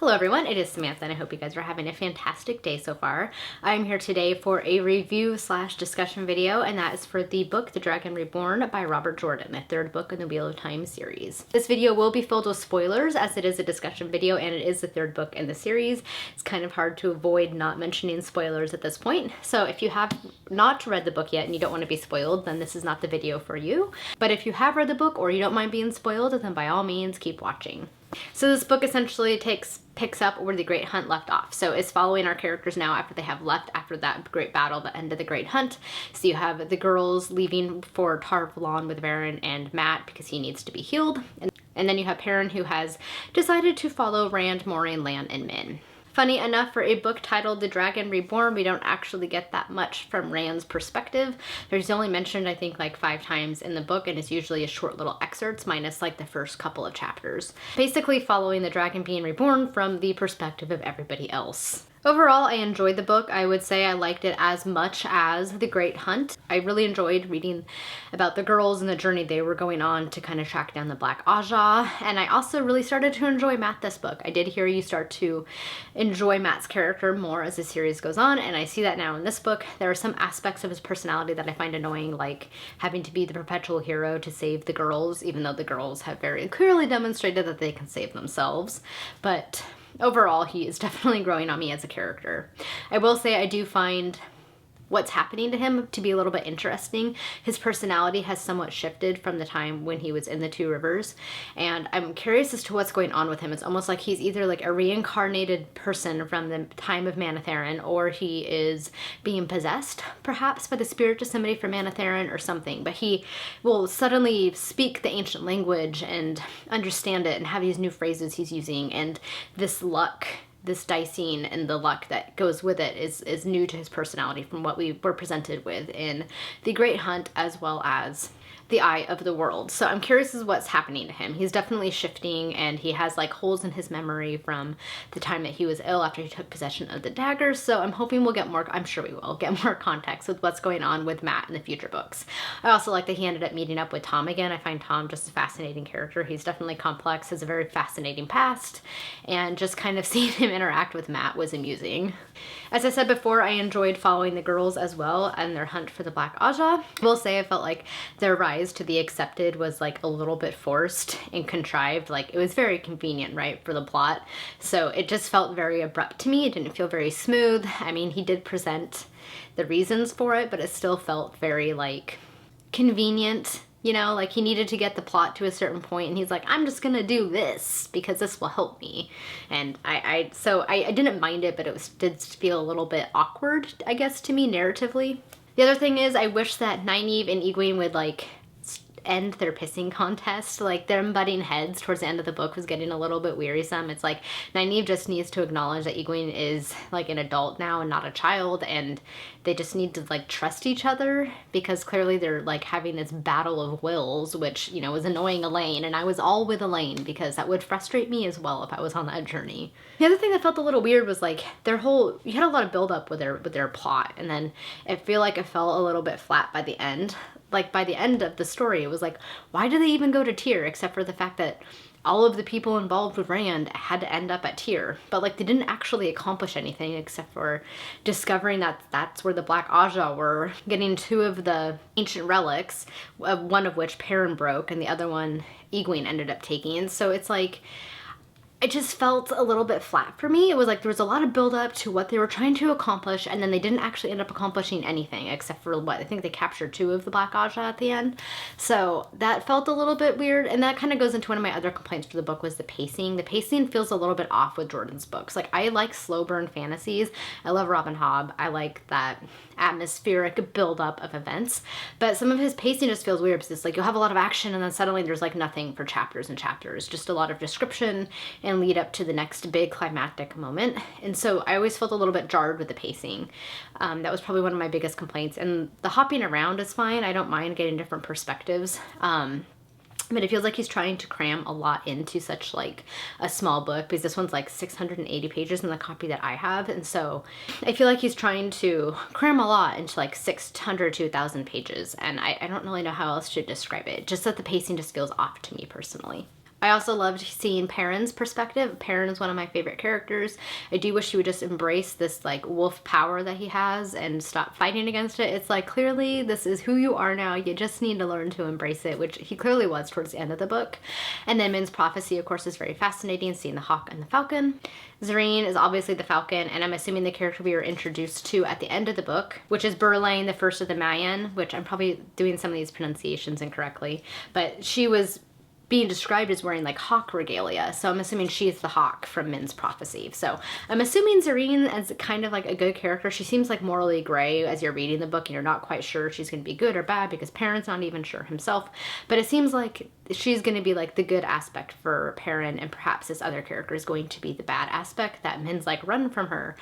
Hello everyone, it is Samantha and I hope you guys are having a fantastic day so far. I'm here today for a review / discussion video, and that is for the book The Dragon Reborn by Robert Jordan, the third book in the Wheel of Time series. This video will be filled with spoilers as it is a discussion video and it is the third book in the series. It's kind of hard to avoid not mentioning spoilers at this point. So if you have not read the book yet and you don't want to be spoiled, then this is not the video for you. But if you have read the book or you don't mind being spoiled, then by all means keep watching. So this book essentially picks up where the Great Hunt left off. So it's following our characters now after they have left after that great battle, the end of the Great Hunt. So you have the girls leaving for Tar Valon with Varen and Matt because he needs to be healed. And then you have Perrin, who has decided to follow Rand, Moraine, Lan, and Min. Funny enough, for a book titled The Dragon Reborn, we don't actually get that much from Rand's perspective. There's only mentioned, I think, like 5 times in the book, and it's usually a short little excerpts minus like the first couple of chapters. Basically following the dragon being reborn from the perspective of everybody else. Overall, I enjoyed the book. I would say I liked it as much as The Great Hunt. I really enjoyed reading about the girls and the journey they were going on to kind of track down the Black Aja. And I also really started to enjoy Matt this book. I did hear you start to enjoy Matt's character more as the series goes on, and I see that now in this book. There are some aspects of his personality that I find annoying, like having to be the perpetual hero to save the girls, even though the girls have very clearly demonstrated that they can save themselves. But overall, he is definitely growing on me as a character. I will say I do find what's happening to him to be a little bit interesting. His personality has somewhat shifted from the time when he was in the Two Rivers, and I'm curious as to what's going on with him. It's almost like he's either like a reincarnated person from the time of Manetheren, or he is being possessed perhaps by the spirit of somebody from Manetheren or something, but he will suddenly speak the ancient language and understand it and have these new phrases he's using, and this luck, this dicing and the luck that goes with it is new to his personality from what we were presented with in The Great Hunt as well as The Eye of the World. So I'm curious as what's happening to him. He's definitely shifting, and he has like holes in his memory from the time that he was ill after he took possession of the daggers. So I'm hoping we'll get more, I'm sure we will get more context with what's going on with Matt in the future books. I also like that he ended up meeting up with Tom again. I find Tom just a fascinating character. He's definitely complex, has a very fascinating past, and just kind of seeing him interact with Matt was amusing. As I said before, I enjoyed following the girls as well and their hunt for the Black Aja. I will say I felt like their rise to the accepted was like a little bit forced and contrived. Like, it was very convenient, right, for the plot. So it just felt very abrupt to me. It didn't feel very smooth. I mean, he did present the reasons for it, but it still felt very like convenient. You know, like he needed to get the plot to a certain point and he's like, I'm just gonna do this because this will help me. And so I didn't mind it, but it did feel a little bit awkward, I guess, to me narratively. The other thing is I wish that Nynaeve and Egwene would like end their pissing contest. Like, them butting heads towards the end of the book was getting a little bit wearisome. It's like Nynaeve just needs to acknowledge that Egwene is like an adult now and not a child, and they just need to like trust each other, because clearly they're like having this battle of wills, which, you know, was annoying Elaine, and I was all with Elaine because that would frustrate me as well if I was on that journey. The other thing that felt a little weird was like their whole, you had a lot of build up with their plot, and then I feel like it fell a little bit flat by the end. Like, by the end of the story, it was like, why did they even go to Tyr, except for the fact that all of the people involved with Rand had to end up at Tyr. But like, they didn't actually accomplish anything except for discovering that that's where the Black Aja were, getting 2 of the ancient relics, one of which Perrin broke and the other one Egwene ended up taking. So it's like, it just felt a little bit flat for me. It was like there was a lot of build up to what they were trying to accomplish, and then they didn't actually end up accomplishing anything except for what, I think they captured 2 of the Black Aja at the end. So that felt a little bit weird, and that kind of goes into one of my other complaints for the book was the pacing. The pacing feels a little bit off with Jordan's books. Like, I like slow burn fantasies. I love Robin Hobb. I like that atmospheric build-up of events, but some of his pacing just feels weird because it's like you'll have a lot of action and then suddenly there's like nothing for chapters and chapters, just a lot of description and lead up to the next big climactic moment. And so I always felt a little bit jarred with the pacing. That was probably one of my biggest complaints, and the hopping around is fine. I don't mind getting different perspectives. But it feels like he's trying to cram a lot into such like a small book, because this one's like 680 pages in the copy that I have. And so I feel like he's trying to cram a lot into like 600 to 1,000 pages. And I don't really know how else to describe it. Just that the pacing just feels off to me personally. I also loved seeing Perrin's perspective. Perrin is one of my favorite characters. I do wish he would just embrace this like wolf power that he has and stop fighting against it. It's like, clearly this is who you are now. You just need to learn to embrace it, which he clearly was towards the end of the book. And then Min's prophecy, of course, is very fascinating, seeing the hawk and the falcon. Zareen is obviously the falcon, and I'm assuming the character we were introduced to at the end of the book, which is Burlaine, the first of the Mayan, which I'm probably doing some of these pronunciations incorrectly, but she was being described as wearing like hawk regalia, so I'm assuming she's the hawk from Min's prophecy. So I'm assuming Zareen as kind of like a good character. She seems like morally gray as you're reading the book and you're not quite sure if she's going to be good or bad because Perrin's not even sure himself, but it seems like she's going to be like the good aspect for Perrin, and perhaps this other character is going to be the bad aspect that Min's like run from her.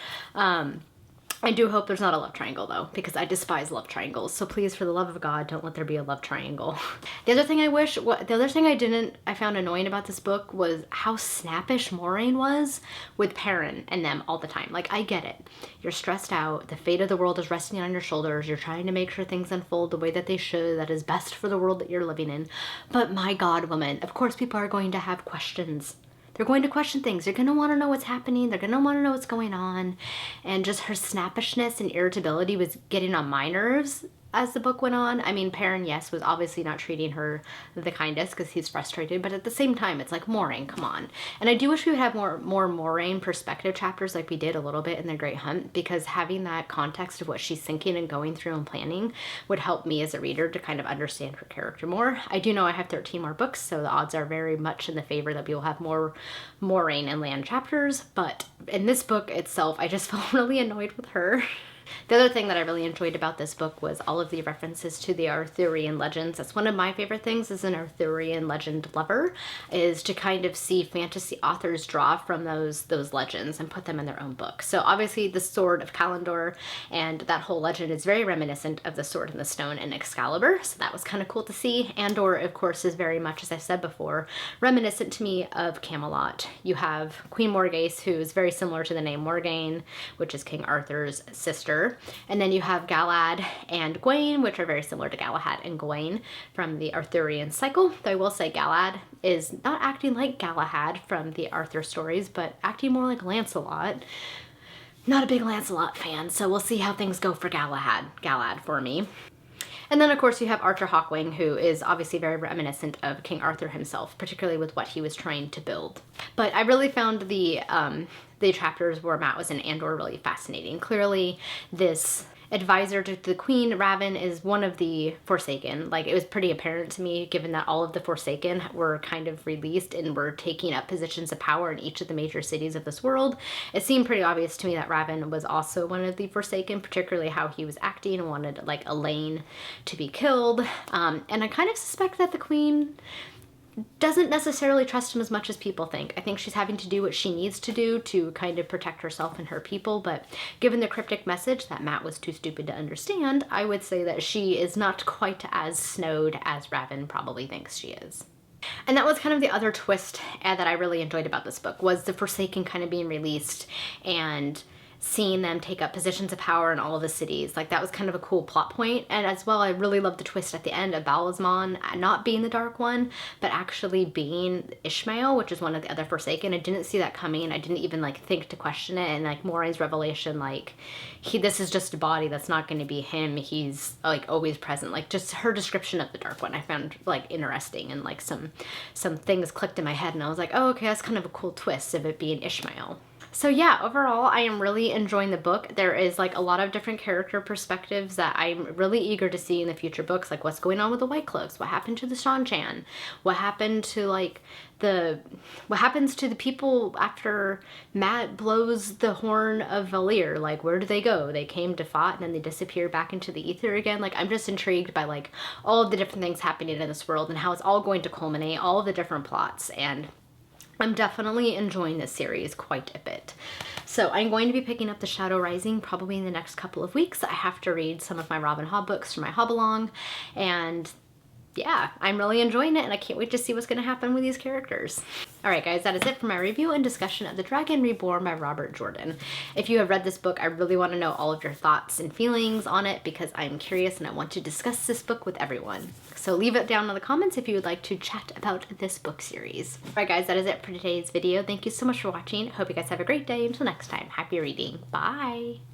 I do hope there's not a love triangle though, because I despise love triangles. So please, for the love of God, don't let there be a love triangle. The other thing I found annoying about this book was how snappish Moraine was with Perrin and them all the time. Like, I get it. You're stressed out. The fate of the world is resting on your shoulders. You're trying to make sure things unfold the way that they should, that is best for the world that you're living in. But my God, woman, of course people are going to have questions. They're going to question things. They're going to want to know what's happening. They're going to want to know what's going on. And just her snappishness and irritability was getting on my nerves as the book went on. I mean, Perrin, yes, was obviously not treating her the kindest because he's frustrated, but at the same time, it's like, Moraine, come on. And I do wish we would have more Moraine perspective chapters like we did a little bit in The Great Hunt, because having that context of what she's thinking and going through and planning would help me as a reader to kind of understand her character more. I do know I have 13 more books, so the odds are very much in the favor that we will have more Moraine and Lan chapters, but in this book itself, I just felt really annoyed with her. The other thing that I really enjoyed about this book was all of the references to the Arthurian legends. That's one of my favorite things as an Arthurian legend lover, is to kind of see fantasy authors draw from those legends and put them in their own book. So obviously the Sword of Kalendor and that whole legend is very reminiscent of the Sword and the Stone and Excalibur, so that was kind of cool to see. Andor, of course, is very much, as I said before, reminiscent to me of Camelot. You have Queen Morgase, who is very similar to the name Morgaine, which is King Arthur's sister. And then you have Galad and Gawain, which are very similar to Galahad and Gawain from the Arthurian cycle. Though I will say Galad is not acting like Galahad from the Arthur stories, but acting more like Lancelot. Not a big Lancelot fan, so we'll see how things go for Galad for me. And then, of course, you have Archer Hawkwing, who is obviously very reminiscent of King Arthur himself, particularly with what he was trying to build. But I really found the chapters where Matt was in Andor really fascinating. Clearly, this advisor to the Queen, Raven, is one of the Forsaken. Like, it was pretty apparent to me, given that all of the Forsaken were kind of released and were taking up positions of power in each of the major cities of this world. It seemed pretty obvious to me that Raven was also one of the Forsaken, particularly how he was acting and wanted, like, Elaine to be killed. And I kind of suspect that the Queen doesn't necessarily trust him as much as people think. I think she's having to do what she needs to do to kind of protect herself and her people, but given the cryptic message that Matt was too stupid to understand, I would say that she is not quite as snowed as Raven probably thinks she is. And that was kind of the other twist that I really enjoyed about this book, was the Forsaken kind of being released and seeing them take up positions of power in all of the cities. Like, that was kind of a cool plot point. And as well, I really loved the twist at the end of Balismon not being the Dark One, but actually being Ishmael, which is one of the other Forsaken. I didn't see that coming. I didn't even like think to question it. And like Moraine's revelation, like, this is just a body, that's not going to be him. He's like always present. Like, just her description of the Dark One I found like interesting, and like some things clicked in my head, and I was like, oh, okay, that's kind of a cool twist of it being Ishmael. So yeah, overall, I am really enjoying the book. There is like a lot of different character perspectives that I'm really eager to see in the future books, like what's going on with the White Cloaks, what happened to the Shan-Chan, what happened to like what happens to the people after Matt blows the horn of Valir. Like, where do they go? They came to Fat and then they disappear back into the ether again. Like, I'm just intrigued by like all of the different things happening in this world and how it's all going to culminate, all of the different plots, and I'm definitely enjoying this series quite a bit. So I'm going to be picking up The Shadow Rising probably in the next couple of weeks. I have to read some of my Robin Hobb books for my Hobbalong, and yeah, I'm really enjoying it and I can't wait to see what's going to happen with these characters. Alright guys, that is it for my review and discussion of The Dragon Reborn by Robert Jordan. If you have read this book, I really want to know all of your thoughts and feelings on it because I'm curious and I want to discuss this book with everyone. So leave it down in the comments if you would like to chat about this book series. Alright guys, that is it for today's video. Thank you so much for watching. Hope you guys have a great day. Until next time, happy reading. Bye!